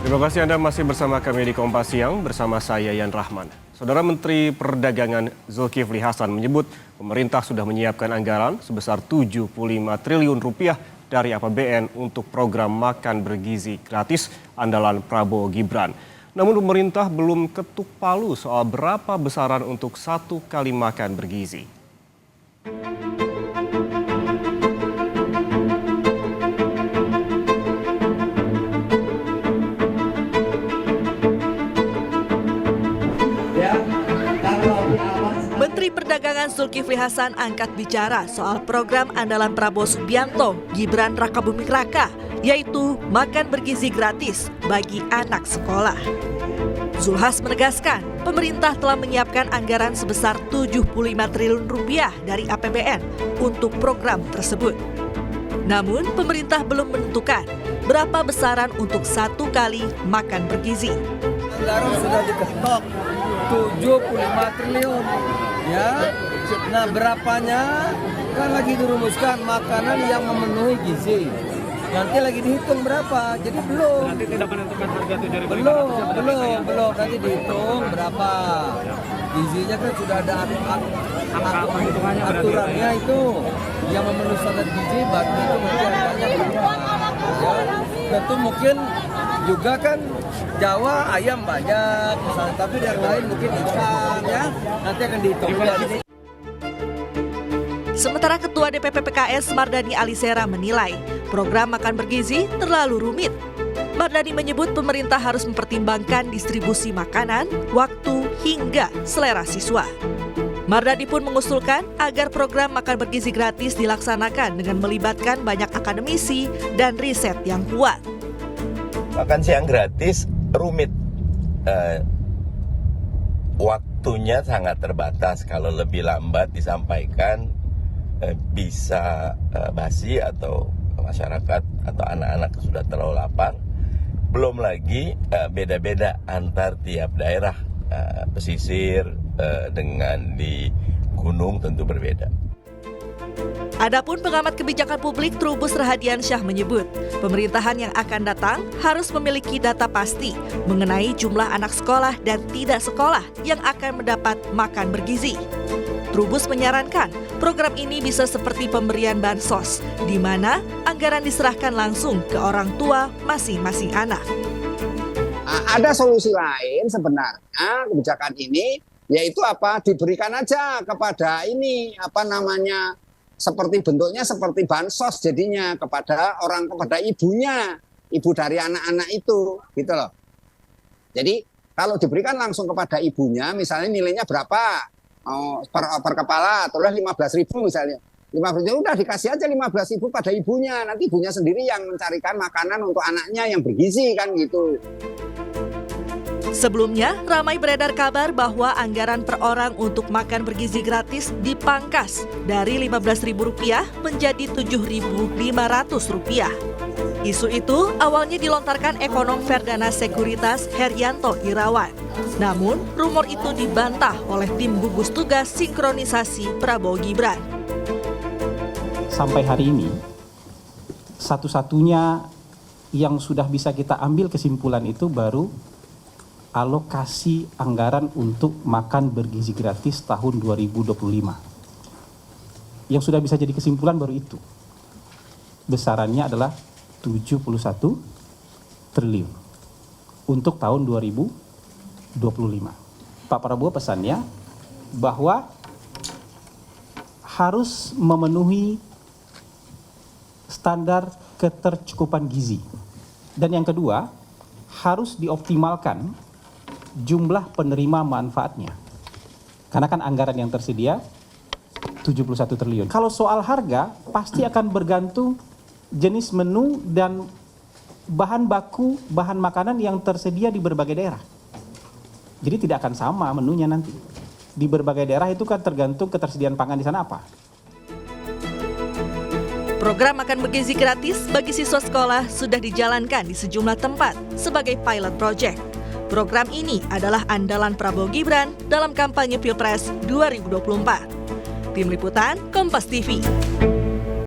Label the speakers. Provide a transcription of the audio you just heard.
Speaker 1: Terima kasih Anda masih bersama kami di Kompas Siang bersama saya Yan Rahman. Saudara Menteri Perdagangan Zulkifli Hasan menyebut pemerintah sudah menyiapkan anggaran sebesar 75 triliun rupiah dari APBN untuk program makan bergizi gratis andalan Prabowo Gibran. Namun pemerintah belum ketuk palu soal berapa besaran untuk satu kali makan bergizi.
Speaker 2: Menteri Perdagangan Zulkifli Hasan angkat bicara soal program andalan Prabowo Subianto, Gibran Rakabuming Raka, yaitu makan bergizi gratis bagi anak sekolah. Zulhas menegaskan, pemerintah telah menyiapkan anggaran sebesar 75 triliun rupiah dari APBN untuk program tersebut. Namun, pemerintah belum menentukan berapa besaran untuk satu kali makan bergizi.
Speaker 3: Anggaran sudah diketok 75 triliun. Ya, nah berapanya kan lagi dirumuskan makanan yang memenuhi gizi. Nanti lagi dihitung berapa, jadi belum.
Speaker 4: Nanti tidak menentukan harga 7.500.
Speaker 3: Belum. Nanti dihitung berapa. Gizinya kan sudah ada aturannya itu. Yang memenuhi standar gizi, baru itu nanti harganya berapa. Ya, tentu mungkin juga kan Jawa ayam banyak, misalnya, tapi yang lain mungkin ikan ya, nanti akan dihitung.
Speaker 2: Sementara Ketua DPP PKS Mardani Alisera menilai program makan bergizi terlalu rumit. Mardani menyebut pemerintah harus mempertimbangkan distribusi makanan, waktu, hingga selera siswa. Mardani pun mengusulkan agar program makan bergizi gratis dilaksanakan dengan melibatkan banyak akademisi dan riset yang kuat.
Speaker 5: Makan siang gratis rumit, waktunya sangat terbatas. Kalau lebih lambat disampaikan bisa basi atau masyarakat atau anak-anak sudah terlalu lapar. Belum lagi beda-beda antar tiap daerah, pesisir dengan di gunung tentu berbeda.
Speaker 2: Adapun pengamat kebijakan publik Trubus Rahadiansyah menyebut, pemerintahan yang akan datang harus memiliki data pasti mengenai jumlah anak sekolah dan tidak sekolah yang akan mendapat makan bergizi. Trubus menyarankan program ini bisa seperti pemberian bansos, di mana anggaran diserahkan langsung ke orang tua masing-masing anak.
Speaker 6: Ada solusi lain sebenarnya kebijakan ini, yaitu diberikan aja kepada seperti bentuknya seperti bansos jadinya kepada ibunya, ibu dari anak-anak itu, gitu loh. Jadi kalau diberikan langsung kepada ibunya, misalnya nilainya berapa per kepala, atau 15.000 misalnya, 15.000 udah dikasih aja 15.000 pada ibunya, nanti ibunya sendiri yang mencarikan makanan untuk anaknya yang bergizi kan gitu.
Speaker 2: Sebelumnya, ramai beredar kabar bahwa anggaran per orang untuk makan bergizi gratis dipangkas dari Rp15.000 menjadi Rp7.500. Isu itu awalnya dilontarkan ekonom Verdana Sekuritas Herianto Irawan. Namun, rumor itu dibantah oleh tim gugus tugas sinkronisasi Prabowo Gibran.
Speaker 4: Sampai hari ini, satu-satunya yang sudah bisa kita ambil kesimpulan itu baru alokasi anggaran untuk makan bergizi gratis tahun 2025. Yang sudah bisa jadi kesimpulan baru itu. Besarannya adalah 71 triliun untuk tahun 2025. Pak Prabowo pesannya bahwa harus memenuhi standar ketercukupan gizi. Dan yang kedua, harus dioptimalkan jumlah penerima manfaatnya. Karena kan anggaran yang tersedia 71 triliun. Kalau soal harga, pasti akan bergantung jenis menu dan bahan baku, bahan makanan yang tersedia di berbagai daerah. Jadi tidak akan sama menunya nanti. Di berbagai daerah itu kan tergantung ketersediaan pangan di sana apa.
Speaker 2: Program makan bergizi gratis bagi siswa sekolah sudah dijalankan di sejumlah tempat sebagai pilot project. Program ini adalah andalan Prabowo Gibran dalam kampanye Pilpres 2024. Tim Liputan Kompas TV.